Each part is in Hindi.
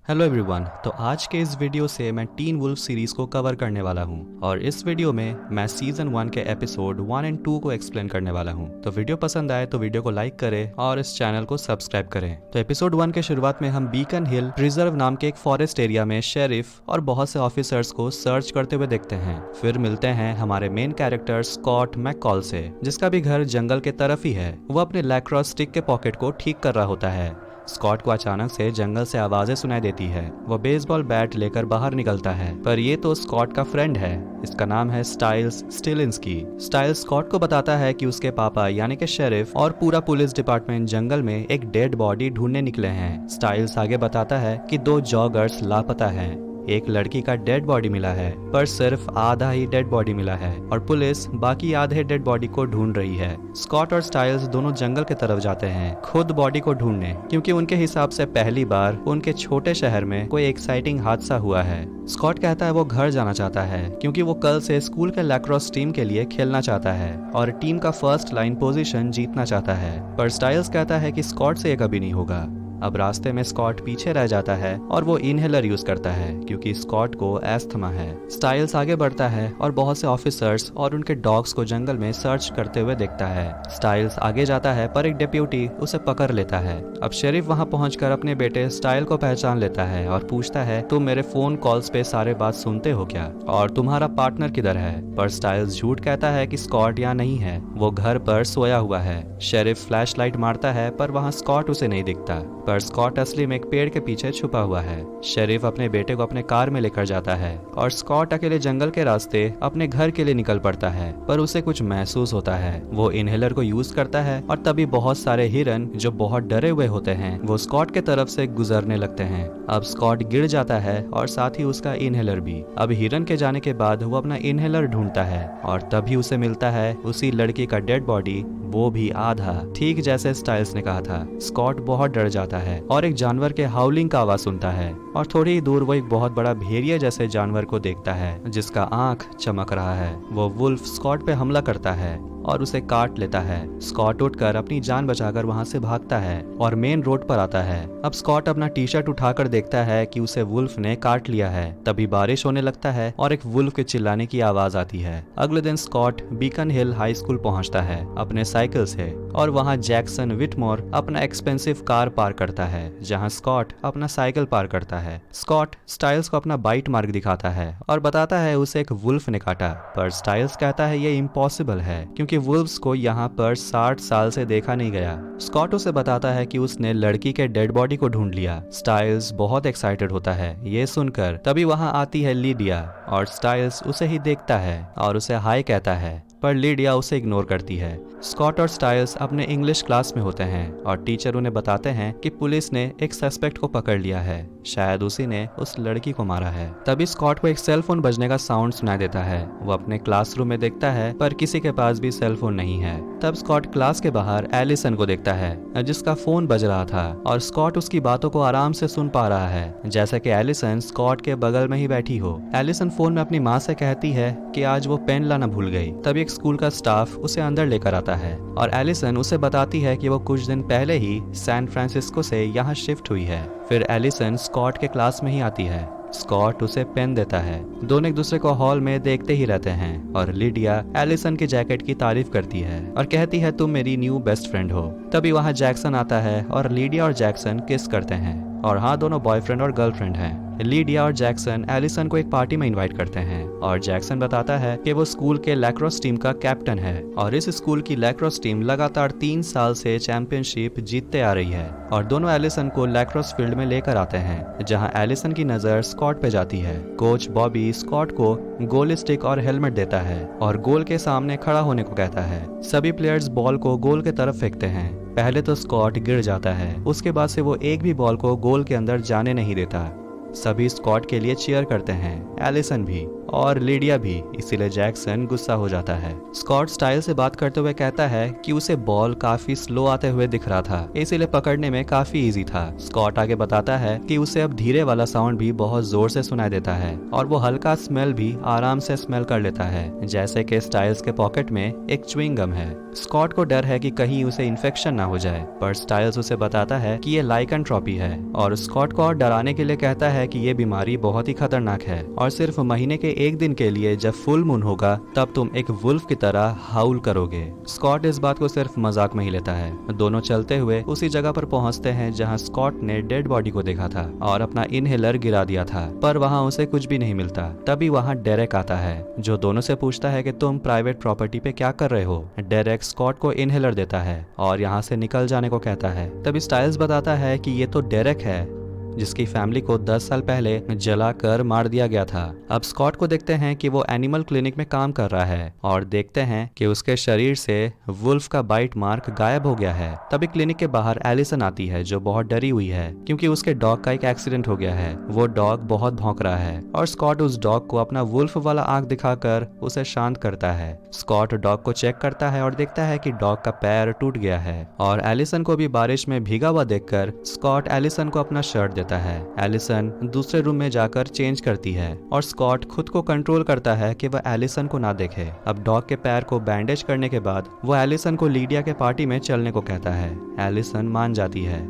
Hello everyone. तो आज के इस वीडियो से मैं टीन वुल्फ सीरीज को कवर करने वाला हूं और इस वीडियो में मैं सीजन 1 के एपिसोड 1 एंड 2 को एक्सप्लेन करने वाला हूं। तो वीडियो पसंद आए तो वीडियो को लाइक करें और इस चैनल को सब्सक्राइब करें। तो एपिसोड 1 के शुरुआत में हम बीकन हिल रिजर्व नाम के एक फॉरेस्ट एरिया में शेरिफ और बहुत से ऑफिसर्स को सर्च करते हुए देखते हैं। फिर मिलते हैं हमारे मेन कैरेक्टर स्कॉट मैककॉल से, जिसका भी घर जंगल के तरफ ही है। वो अपने लैक्रोस स्टिक के पॉकेट को ठीक कर रहा होता है। स्कॉट को अचानक से जंगल से आवाजें सुनाई देती है। वो बेसबॉल बैट लेकर बाहर निकलता है, पर ये तो स्कॉट का फ्रेंड है। इसका नाम है स्टाइल्स स्टिलिंस्की। स्टाइल्स स्कॉट को बताता है कि उसके पापा यानी कि शेरिफ और पूरा पुलिस डिपार्टमेंट जंगल में एक डेड बॉडी ढूंढने निकले हैं। स्टाइल्स आगे बताता है कि 2 जॉगर्स लापता हैं। एक लड़की का डेड बॉडी मिला है, पर सिर्फ आधा ही डेड बॉडी मिला है और पुलिस बाकी आधे डेड बॉडी को ढूंढ रही है। स्कॉट और स्टाइल्स दोनों जंगल की तरफ जाते हैं खुद बॉडी को ढूंढने, क्योंकि उनके हिसाब से पहली बार उनके छोटे शहर में कोई एक्साइटिंग हादसा हुआ है। स्कॉट कहता है वो घर जाना चाहता है क्योंकि वो कल से स्कूल के लैक्रोस टीम के लिए खेलना चाहता है और टीम का फर्स्ट लाइन पोजीशन जीतना चाहता है। पर स्टाइल्स कहता है कि स्कॉट से ये कभी नहीं होगा। अब रास्ते में स्कॉट पीछे रह जाता है और वो इनहेलर यूज करता है क्योंकि स्कॉट को एस्थमा है। स्टाइल्स आगे बढ़ता है और बहुत से ऑफिसर्स और उनके डॉग्स को जंगल में सर्च करते हुए देखता है। स्टाइल्स आगे जाता है पर एक डिप्यूटी उसे पकड़ लेता है। अब शेरिफ वहां पहुंचकर अपने बेटे स्टाइल को पहचान लेता है और पूछता है तुम मेरे फोन कॉल्स पे सारे बात सुनते हो क्या, और तुम्हारा पार्टनर किधर है? पर स्टाइल्स झूठ कहता है कि स्कॉट यहाँ नहीं है, वो घर पर सोया हुआ है। शेरिफ फ्लैशलाइट मारता है पर वहाँ स्कॉट उसे नहीं दिखता, पर स्कॉट असली में एक पेड़ के पीछे छुपा हुआ है। शेरिफ अपने बेटे को अपने कार में लेकर जाता है और स्कॉट अकेले जंगल के रास्ते अपने घर के लिए निकल पड़ता है, पर उसे कुछ महसूस होता है। वो इनहेलर को यूज करता है और तभी बहुत सारे हिरन जो बहुत डरे हुए होते हैं वो स्कॉट के तरफ से गुजरने लगते हैं। अब स्कॉट गिर जाता है और साथ ही उसका इनहेलर भी। अब हिरन के जाने के बाद वो अपना इनहेलर ढूंढता है और तभी उसे मिलता है उसी लड़की का डेड बॉडी, वो भी आधा, ठीक जैसे स्टाइल्स ने कहा था। स्कॉट बहुत डर जाता है और एक जानवर के हाउलिंग का आवाज सुनता है और थोड़ी ही दूर वो एक बहुत बड़ा भेड़िया जैसे जानवर को देखता है जिसका आंख चमक रहा है। वो वुल्फ स्कॉट पे हमला करता है और उसे काट लेता है। स्कॉट उठकर अपनी जान बचाकर वहां से भागता है और मेन रोड पर आता है। अब स्कॉट अपना टी शर्ट उठाकर देखता है कि उसे वुल्फ ने काट लिया है। तभी बारिश होने लगता है और एक वुल्फ के चिल्लाने की आवाज आती है। अगले दिन स्कॉट बीकन हिल हाई स्कूल पहुंचता है अपने साइकिल से और वहां जैक्सन विटमोर अपना एक्सपेंसिव कार पार्क करता है जहां स्कॉट अपना साइकिल पार्क करता है। स्कॉट स्टाइल्स को अपना बाइट मार्क दिखाता है और बताता है उसे एक वुल्फ ने काटा, पर स्टाइल्स कहता है ये इम्पॉसिबल है क्योंकि वुल्फ्स को यहाँ पर 60 साल से देखा नहीं गया। स्कॉट उसे बताता है कि उसने लड़की के डेड बॉडी को ढूंढ लिया। स्टाइल्स बहुत एक्साइटेड होता है ये सुनकर। तभी वहां आती है लीडिया और स्टाइल्स उसे ही देखता है और उसे हाय कहता है, पर लीडिया उसे इग्नोर करती है। स्कॉट और स्टाइल्स अपने इंग्लिश क्लास में होते हैं और टीचर उन्हें बताते हैं कि पुलिस ने एक सस्पेक्ट को पकड़ लिया है, शायद उसी ने उस लड़की को मारा है। तभी स्कॉट को एक सेल फोन बजने का साउंड सुनाई देता है। वो अपने क्लासरूम में देखता है पर किसी के पास भी सेल फोन नहीं है। तब स्कॉट क्लास के बाहर एलिसन को देखता है जिसका फोन बज रहा था और स्कॉट उसकी बातों को आराम से सुन पा रहा है जैसे कि एलिसन स्कॉट के बगल में ही बैठी हो। एलिसन फोन में अपनी माँ से कहती है कि आज वो पेन लाना भूल गई। तभी एक स्कूल का स्टाफ उसे अंदर लेकर आता है और एलिसन उसे बताती है कि वो कुछ दिन पहले ही सैन फ्रांसिस्को से यहाँ शिफ्ट हुई है। फिर एलिसन स्कॉट के क्लास में ही आती है। स्कॉट उसे पेन देता है। दोनों एक दूसरे को हॉल में देखते ही रहते हैं और लीडिया एलिसन की जैकेट की तारीफ करती है और कहती है तुम मेरी न्यू बेस्ट फ्रेंड हो। तभी वहाँ जैक्सन आता है और लीडिया और जैक्सन किस करते हैं और हाँ दोनों बॉयफ्रेंड और गर्लफ्रेंड हैं। लीडिया और जैक्सन एलिसन को एक पार्टी में इनवाइट करते हैं और जैक्सन बताता है कि वो स्कूल के लैक्रोस टीम का कैप्टन है और इस स्कूल की लैक्रोस टीम लगातार 3 साल से चैंपियनशिप जीतते आ रही है। और दोनों एलिसन को लैक्रोस फील्ड में लेकर आते हैं जहां एलिसन की नजर स्कॉट पे जाती है। कोच बॉबी स्कॉट को गोल स्टिक और हेलमेट देता है और गोल के सामने खड़ा होने को कहता है। सभी प्लेयर्स बॉल को गोल के तरफ फेंकते हैं। पहले तो स्कॉट गिर जाता है, उसके बाद से वो एक भी बॉल को गोल के अंदर जाने नहीं देता। सभी स्कॉट के लिए चीयर करते हैं, एलिसन भी और लीडिया भी, इसीलिए जैक्सन गुस्सा हो जाता है। स्कॉट स्टाइल से बात करते हुए कहता है कि उसे बॉल काफी स्लो आते हुए दिख रहा था, इसीलिए पकड़ने में काफी इजी था। स्कॉट आगे बताता है कि उसे अब धीरे वाला साउंड भी बहुत जोर से सुनाई देता है और वो हल्का स्मेल भी आराम से स्मेल कर लेता है, जैसे कि स्टाइल्स के पॉकेट में एक च्युइंग गम है। स्कॉट को डर है कि कहीं उसे इन्फेक्शन ना हो जाए, पर स्टाइल्स उसे बताता है कि ये लाइकेंट्रोपी है और स्कॉट को और डराने के लिए कहता है कि ये बीमारी बहुत ही खतरनाक है और सिर्फ महीने के एक दिन के लिए जब फुल मून होगा तब तुम एक वुल्फ की तरह हाउल करोगे। स्कॉट इस बात को सिर्फ मजाक में ही लेता है। दोनों चलते हुए उसी जगह पर पहुंचते हैं जहां स्कॉट ने डेड बॉडी को देखा था और अपना इनहेलर गिरा दिया था, पर वहां उसे कुछ भी नहीं मिलता। तभी वहां डेरेक आता है जो दोनों से पूछता है कि तुम प्राइवेट प्रॉपर्टी पे क्या कर रहे हो। डेरेक स्कॉट को इनहेलर देता है और यहाँ से निकल जाने को कहता है। तभी स्टाइल्स बताता है कि ये तो डेरेक है जिसकी फैमिली को 10 साल पहले जलाकर मार दिया गया था। अब स्कॉट को देखते हैं कि वो एनिमल क्लिनिक में काम कर रहा है और देखते हैं कि उसके शरीर से वुल्फ का बाइट मार्क गायब हो गया है। तभी क्लिनिक के बाहर एलिसन आती है जो बहुत डरी हुई है क्योंकि उसके डॉग का एक एक्सीडेंट हो गया है। वो डॉग बहुत भौंक रहा है और स्कॉट उस डॉग को अपना वुल्फ वाला आंख दिखाकर उसे शांत करता है। स्कॉट डॉग को चेक करता है और देखता है कि डॉग का पैर टूट गया है और एलिसन को भी बारिश में भीगा हुआ देखकर स्कॉट एलिसन को अपना शर्ट देता है। एलिसन दूसरे रूम में जाकर चेंज करती है और स्कॉट खुद को कंट्रोल करता है कि वह एलिसन को ना देखे। अब डॉग के पैर को बैंडेज करने के बाद वो एलिसन को लीडिया के पार्टी में चलने को कहता है। एलिसन मान जाती है।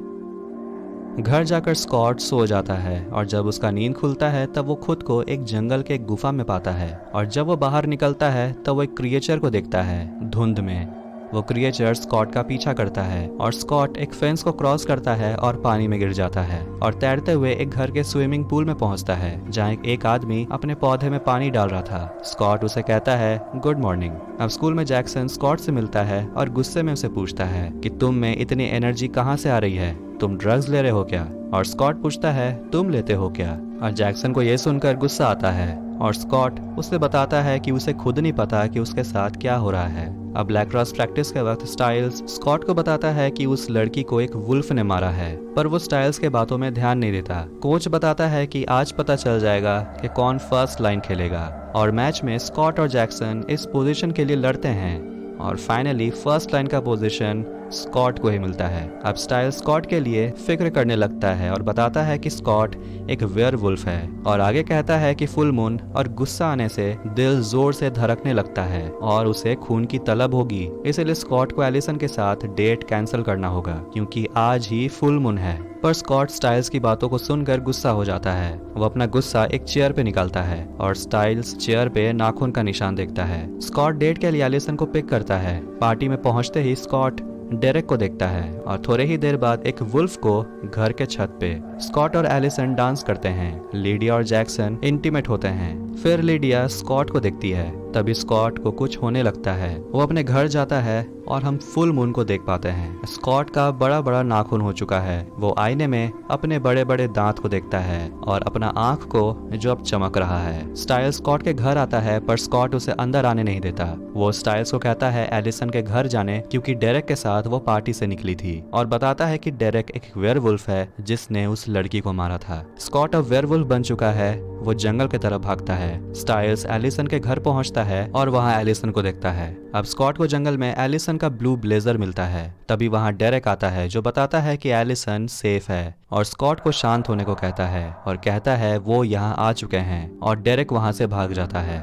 घर जाकर स्कॉट सो जाता है और जब उसका नींद खुलता है तब वो खुद को एक जंगल के गुफा में पाता है और जब वो बाहर निकलता है तब वो एक क्रिएचर को देखता है धुंध में। वो क्रिएचर स्कॉट का पीछा करता है और स्कॉट एक फेंस को क्रॉस करता है और पानी में गिर जाता है और तैरते हुए एक घर के स्विमिंग पूल में पहुंचता है जहां एक आदमी अपने पौधे में पानी डाल रहा था। स्कॉट उसे कहता है गुड मॉर्निंग। अब स्कूल में जैक्सन स्कॉट से मिलता है और गुस्से में उसे पूछता है कि तुम में इतनी एनर्जी कहाँ से आ रही है, तुम ड्रग्स ले रहे हो क्या? और स्कॉट पूछता है तुम लेते हो क्या? और जैक्सन को यह सुनकर गुस्सा आता है और स्कॉट उसे बताता है कि उसे खुद नहीं पता कि उसके साथ क्या हो रहा है। अब लैक्रोस प्रैक्टिस के वक्त स्टाइल्स स्कॉट को बताता है कि उस लड़की को एक वुल्फ ने मारा है, पर वो स्टाइल्स के बातों में ध्यान नहीं देता। कोच बताता है कि आज पता चल जाएगा कि कौन फर्स्ट लाइन खेलेगा और मैच में स्कॉट और जैक्सन इस पोजीशन के लिए लड़ते हैं और फाइनली फर्स्ट लाइन का पोजीशन स्कॉट को ही मिलता है। अब स्टाइल स्कॉट के लिए फिक्र करने लगता है और बताता है कि स्कॉट एक वेयरवुल्फ है और आगे कहता है कि फुल मून और गुस्सा आने से दिल जोर से धड़कने लगता है और उसे खून की तलब होगी, इसलिए स्कॉट को एलिसन के साथ डेट कैंसिल करना होगा क्योंकि आज ही फुल मून है। पर स्कॉट स्टाइल्स की बातों को सुनकर गुस्सा हो जाता है। वो अपना गुस्सा एक चेयर पे निकालता है और स्टाइल्स चेयर पे नाखून का निशान देखता है। स्कॉट डेट के लिए एलिसन को पिक करता है। पार्टी में पहुंचते ही स्कॉट डेरेक को देखता है और थोड़े ही देर बाद एक वुल्फ को घर के छत पे। स्कॉट और एलिसन डांस करते हैं। लीडिया और जैक्सन इंटीमेट होते हैं। फिर लीडिया स्कॉट को देखती है, तभी स्कॉट को कुछ होने लगता है। वो अपने घर जाता है और हम फुल मून को देख पाते हैं। स्कॉट का बड़ा बड़ा नाखून हो चुका है। वो आईने में अपने बड़े बड़े दांत को देखता है और अपना आंख को जो अब चमक रहा है। स्टाइल्स स्कॉट के घर आता है पर स्कॉट उसे अंदर आने नहीं देता। वो स्टाइल्स को कहता है एलिसन के घर जाने क्योंकि डेरेक के साथ वो पार्टी से निकली थी और बताता है कि डेरेक एक वेयरवुल्फ है जिसने उस लड़की को मारा था। स्कॉट अब वेयरवुल्फ बन चुका है। वो जंगल की तरफ भागता है। स्टाइल्स एलिसन के घर पहुंचता है और वहां एलिसन को देखता है। अब स्कॉट को जंगल में एलिसन का ब्लू ब्लेजर मिलता है। तभी वहां डेरेक आता है जो बताता है कि एलिसन सेफ है और स्कॉट को शांत होने को कहता है और कहता है वो यहाँ आ चुके हैं और डेरेक वहां से भाग जाता है।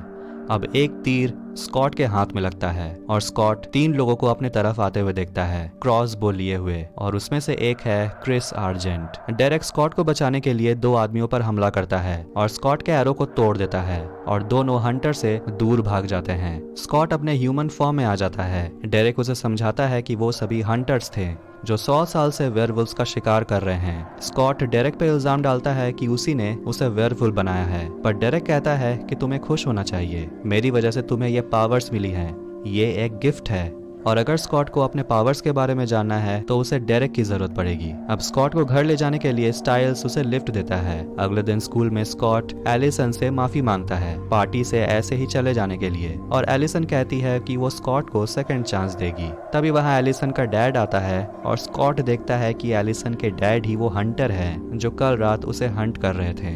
अब एक तीर स्कॉट के हाथ में लगता है और स्कॉट 3 लोगों को अपने तरफ आते हुए देखता है क्रॉस बो लिए हुए और उसमें से एक है क्रिस आर्जेंट। डेरेक स्कॉट को बचाने के लिए 2 आदमियों पर हमला करता है और स्कॉट के एरो को तोड़ देता है और दोनों हंटर से दूर भाग जाते हैं। स्कॉट अपने ह्यूमन फॉर्म में आ जाता है। डेरेक उसे समझाता है कि वो सभी हंटर्स थे जो 100 साल से वेयरवुल्व्स का शिकार कर रहे हैं। स्कॉट डेरेक पे इल्जाम डालता है कि उसी ने उसे वेयरवुल्फ बनाया है, पर डेरेक कहता है कि तुम्हें खुश होना चाहिए, मेरी वजह से तुम्हें ये पावर्स मिली हैं, ये एक गिफ्ट है। और अगर स्कॉट को अपने पावर्स के बारे में जानना है तो उसे डेरेक की जरूरत पड़ेगी। अब स्कॉट को घर ले जाने के लिए स्टाइल्स उसे लिफ्ट देता है। अगले दिन स्कूल में स्कॉट एलिसन से माफी मांगता है पार्टी से ऐसे ही चले जाने के लिए और एलिसन कहती है कि वो स्कॉट को सेकंड चांस देगी। तभी वहाँ एलिसन का डैड आता है और स्कॉट देखता है कि एलिसन के डैड ही वो हंटर है जो कल रात उसे हंट कर रहे थे।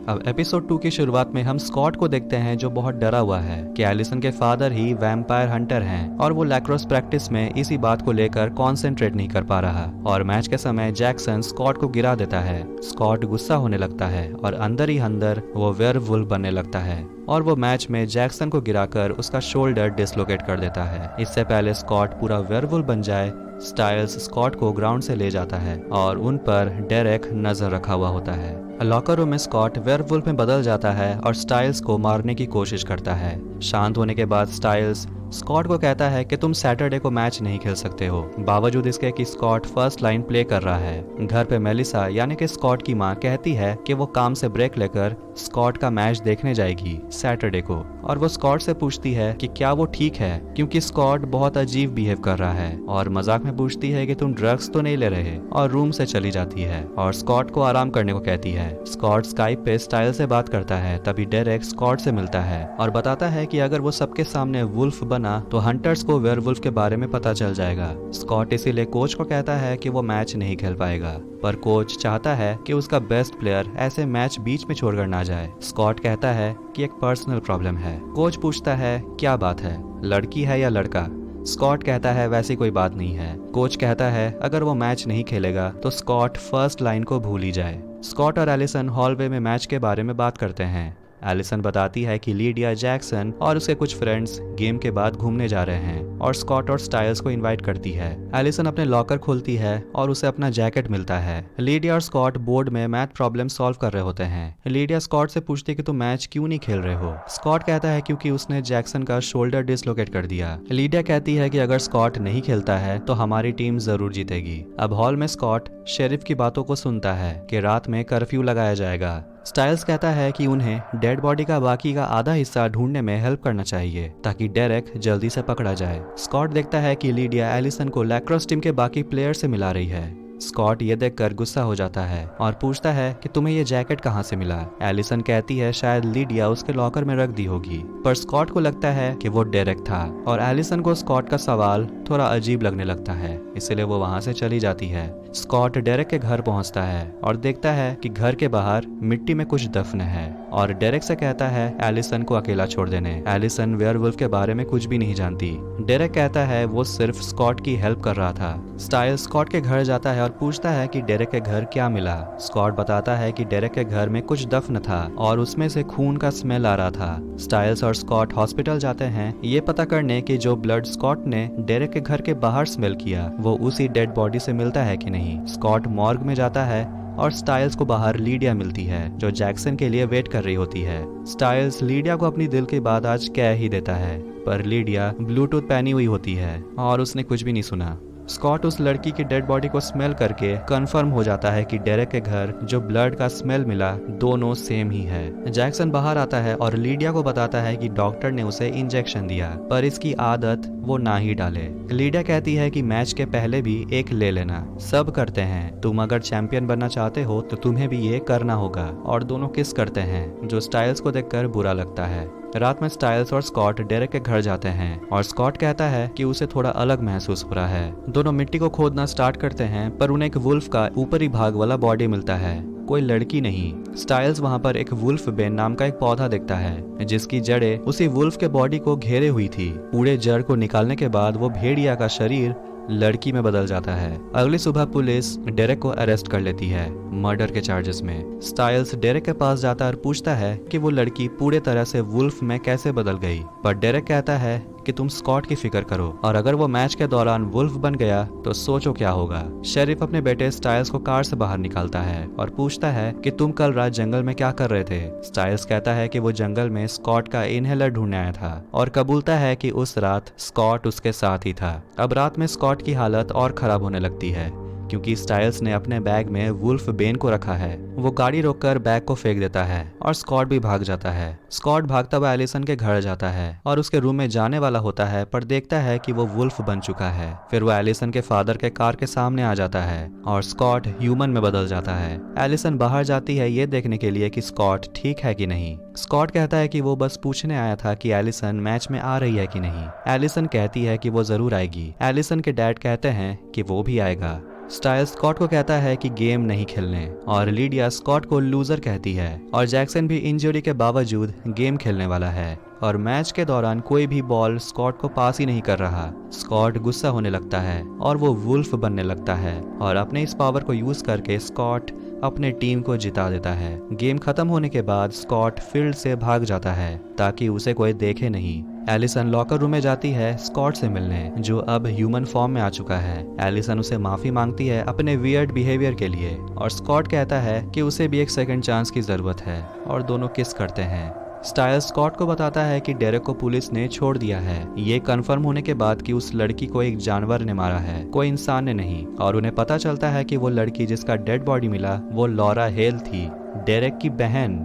अब एपिसोड 2 की शुरुआत में हम स्कॉट को देखते हैं जो बहुत डरा हुआ है कि एलिसन के फादर ही वैम्पायर हंटर हैं और वो लैक्रोस प्रैक्टिस में इसी बात को लेकर कॉन्सेंट्रेट नहीं कर पा रहा। और मैच के समय जैक्सन स्कॉट को गिरा देता है। स्कॉट गुस्सा होने लगता है और अंदर ही अंदर वो वेयरवुल्फ बनने लगता है और वो मैच में जैक्सन को गिराकर उसका शोल्डर डिसलोकेट कर देता है। इससे पहले स्कॉट पूरा वेयरवुल्फ बन जाए, स्टाइल्स स्कॉट को ग्राउंड से ले जाता है और उन पर डेरेक नजर रखा हुआ होता है। लॉकर रूम में स्कॉट वेयरवुल्फ में बदल जाता है और स्टाइल्स को मारने की कोशिश करता है। शांत होने के बाद स्टाइल्स स्कॉट को कहता है कि तुम सैटरडे को मैच नहीं खेल सकते हो, बावजूद इसके कि स्कॉट फर्स्ट लाइन प्ले कर रहा है। घर पे मेलिसा यानी कि स्कॉट की माँ कहती है कि वो काम से ब्रेक लेकर स्कॉट का मैच देखने जाएगी सैटरडे को, और वो स्कॉट से पूछती है कि क्या वो ठीक है क्योंकि स्कॉट बहुत अजीब बिहेव कर रहा है, और मजाक में पूछती है कि तुम ड्रग्स तो नहीं ले रहे, और रूम से चली जाती है और स्कॉट को आराम करने को कहती है। स्कॉट स्काइप पे स्टाइल से बात करता है, तभी डेरेक स्कॉट से मिलता है और बताता है कि अगर वो सबके सामने वुल्फ बना तो हंटर्स को वेयरवुल्फ के बारे में पता चल जाएगा। स्कॉट इसीलिए कोच को कहता है कि वो मैच नहीं खेल पाएगा, पर कोच चाहता है कि उसका बेस्ट प्लेयर ऐसे मैच बीच में छोड़कर ना जाए। स्कॉट कहता है कि एक पर्सनल प्रॉब्लम है। कोच पूछता है क्या बात है, लड़की है या लड़का? स्कॉट कहता है वैसी कोई बात नहीं है। कोच कहता है अगर वो मैच नहीं खेलेगा तो स्कॉट फर्स्ट लाइन को भूल ही जाए। स्कॉट और एलिसन हॉलवे में मैच के बारे में बात करते हैं। एलिसन बताती है कि लीडिया, जैक्सन और उसके कुछ फ्रेंड्स गेम के बाद घूमने जा रहे हैं और स्कॉट और स्टाइल्स को इनवाइट करती है। एलिसन अपने लॉकर खोलती है और उसे अपना जैकेट मिलता है। लीडिया और स्कॉट बोर्ड में मैथ प्रॉब्लम सॉल्व कर रहे होते हैं। लीडिया स्कॉट से पूछती है कि तुम मैच क्यों नहीं खेल रहे हो? स्कॉट कहता है क्योंकि उसने जैक्सन का शोल्डर डिसलोकेट कर दिया। लीडिया कहती है कि अगर स्कॉट नहीं खेलता है तो हमारी टीम जरूर जीतेगी। अब हॉल में स्कॉट शेरिफ की बातों को सुनता है कि रात में कर्फ्यू लगाया जाएगा। स्टाइल्स कहता है कि उन्हें डेड बॉडी का बाकी का आधा हिस्सा ढूंढने में हेल्प करना चाहिए ताकि डेरेक जल्दी से पकड़ा जाए। स्कॉट देखता है कि लीडिया एलिसन को लैक्रोस टीम के बाकी प्लेयर से मिला रही है। स्कॉट ये देखकर गुस्सा हो जाता है और पूछता है कि तुम्हें ये जैकेट कहाँ से मिला? एलिसन कहती है शायद लीडिया उसके लॉकर में रख दी होगी, पर स्कॉट को लगता है कि वो डेरेक था और एलिसन को स्कॉट का सवाल थोड़ा अजीब लगने लगता है, इसलिए वो वहाँ से चली जाती है। स्कॉट डेरेक के घर पहुँचता है और देखता है कि घर के बाहर मिट्टी में कुछ दफन है और डेरेक से कहता है एलिसन को अकेला छोड़ देने। एलिसन वेयरवुल्फ के बारे में कुछ भी नहीं जानती। डेरेक कहता है वो सिर्फ स्कॉट की हेल्प कर रहा था। स्टाइल स्कॉट के घर जाता है और पूछता है कि डेरेक के घर क्या मिला। स्कॉट बताता है कि डेरेक के घर में कुछ दफन था और उसमें से खून का स्मेल आ रहा था। स्टाइल्स और स्कॉट हॉस्पिटल जाते हैं ये पता करने कि जो ब्लड स्कॉट ने डेरेक के घर के बाहर स्मेल किया वो उसी डेड बॉडी से मिलता है कि नहीं। स्कॉट मॉर्ग में जाता है और स्टाइल्स को बाहर लीडिया मिलती है जो जैक्सन के लिए वेट कर रही होती है। स्टाइल्स लीडिया को अपनी दिल की बात आज कह ही देता है, पर लीडिया ब्लूटूथ पहनी हुई होती है और उसने कुछ भी नहीं सुना। स्कॉट उस लड़की की डेड बॉडी को स्मेल करके कंफर्म हो जाता है कि डेरेक के घर जो ब्लड का स्मेल मिला दोनों सेम ही है। जैक्सन बाहर आता है और लीडिया को बताता है कि डॉक्टर ने उसे इंजेक्शन दिया, पर इसकी आदत वो ना ही डाले। लीडिया कहती है कि मैच के पहले भी एक ले लेना, सब करते हैं, तुम अगर चैंपियन बनना चाहते हो तो तुम्हें भी ये करना होगा। और दोनों किस करते हैं जो स्टाइल्स को देखकर बुरा लगता है। रात में स्टाइल्स और स्कॉट डेरेक के घर जाते हैं और स्कॉट कहता है कि उसे थोड़ा अलग महसूस हो रहा है। दोनों मिट्टी को खोदना स्टार्ट करते हैं पर उन्हें एक वुल्फ का ऊपरी भाग वाला बॉडी मिलता है, कोई लड़की नहीं। स्टाइल्स वहाँ पर एक वुल्फ बेन नाम का एक पौधा देखता है जिसकी जड़ें उसी वुल्फ के बॉडी को घेरे हुई थी। पूरे जड़ को निकालने के बाद वो भेड़िया का शरीर लड़की में बदल जाता है। अगली सुबह पुलिस डेरेक को अरेस्ट कर लेती है मर्डर के चार्जेस में। स्टाइल्स डेरेक के पास जाता और पूछता है कि वो लड़की पूरे तरह से वुल्फ में कैसे बदल गई, पर डेरेक कहता है कि तुम स्कॉट की फिक्र करो और अगर वो मैच के दौरान वुल्फ बन गया तो सोचो क्या होगा। शेरिफ अपने बेटे स्टाइल्स को कार से बाहर निकालता है और पूछता है कि तुम कल रात जंगल में क्या कर रहे थे। स्टाइल्स कहता है कि वो जंगल में स्कॉट का इनहेलर ढूंढने आया था और कबूलता है कि उस रात स्कॉट उसके साथ ही था। अब रात में स्कॉट की हालत और खराब होने लगती है क्योंकि स्टाइल्स ने अपने बैग में वुल्फ बेन को रखा है। वो गाड़ी रोककर बैग को फेंक देता है और स्कॉट भी भाग जाता है। स्कॉट भागता हुआ एलिसन के घर जाता है और उसके रूम में जाने वाला होता है पर देखता है कि वो वुल्फ बन चुका है। फिर वो एलिसन के फादर के कार के सामने आ जाता है और स्कॉट ह्यूमन में बदल जाता है। एलिसन बाहर जाती है ये देखने के लिए कि स्कॉट ठीक है कि नहीं। स्कॉट कहता है कि वो बस पूछने आया था कि एलिसन मैच में आ रही है कि नहीं। एलिसन कहती है कि वो जरूर आएगी। एलिसन के डैड कहते हैं कि वो भी आएगा। स्टाइल्स स्कॉट को कहता है कि गेम नहीं खेलने और लीडिया स्कॉट को लूजर कहती है और जैक्सन भी इंजरी के बावजूद गेम खेलने वाला है और मैच के दौरान कोई भी बॉल स्कॉट को पास ही नहीं कर रहा। स्कॉट गुस्सा होने लगता है और वो वुल्फ बनने लगता है और अपने इस पावर को यूज करके स्कॉट अपने टीम को जिता देता है। गेम खत्म होने के बाद स्कॉट फील्ड से भाग जाता है ताकि उसे कोई देखे नहीं। एलिसन लॉकर रूम में जाती है स्कॉट से मिलने, जो अब ह्यूमन फॉर्म में आ चुका है। एलिसन उसे माफी मांगती है अपने वियर्ड बिहेवियर के लिए और स्कॉट कहता है कि उसे भी एक सेकंड चांस की जरूरत है और दोनों किस करते हैं। स्टाइल्स स्कॉट को बताता है कि डेरेक को पुलिस ने छोड़ दिया है, ये कंफर्म होने के बाद कि उस लड़की को एक जानवर ने मारा है, कोई इंसान ने नहीं। और उन्हें पता चलता है कि वो लड़की जिसका डेड बॉडी मिला वो लॉरा हेल थी, डेरेक की बहन।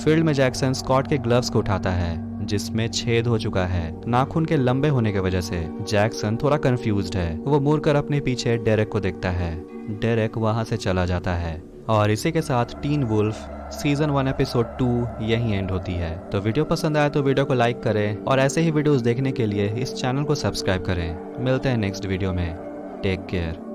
फील्ड में जैक्सन स्कॉट के ग्लव्स को उठाता है जिसमें छेद हो चुका है नाखून के लंबे होने की वजह से। जैक्सन थोड़ा कंफ्यूज्ड है, वो मुड़कर अपने पीछे डेरेक को देखता है। डेरेक वहां से चला जाता है और इसी के साथ टीन वुल्फ सीजन 1 एपिसोड 2 यहीं एंड होती है। तो वीडियो पसंद आया तो वीडियो को लाइक करें और ऐसे ही वीडियोस देखने के लिए इस चैनल को सब्सक्राइब करें। मिलते हैं नेक्स्ट वीडियो में। Take care.